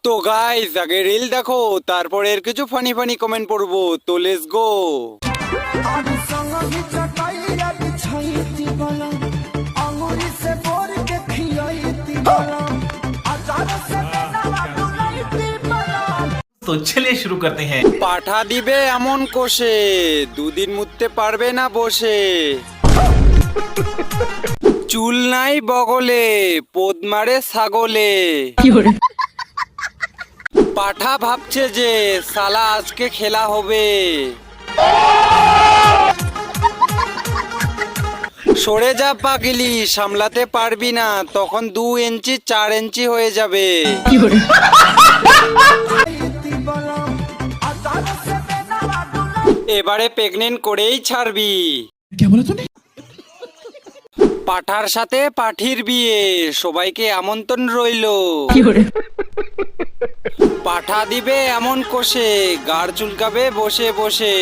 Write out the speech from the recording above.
তো গাইস আগে রিল দেখো, তারপর এর কিছু ফানি ফানি কমেন্ট পড়বো। তো লেটস গো। तो चलिए शुरू करते हैं। পাঠা দিবে এমন কোষে, দুদিন মুততে পারবে না বসে। চুল নাই বগলে, পোদ মারে ছাগলে। পাঠা ভাবছে যে সালা আজকে খেলা হবে। সরে যা পাগলি, সামলাতে পারবি না, তখন 2 ইঞ্চি 4 ইঞ্চি হয়ে যাবে। এবারে প্রেগনেন্ট করেই ছাড়বি। পাঠার সাথে পাঠির বিয়ে, সবাইকে আমন্ত্রণ রইলো। পাঠা দিবে এমন কোষে, গাড় চুলকাবে বসে বসে।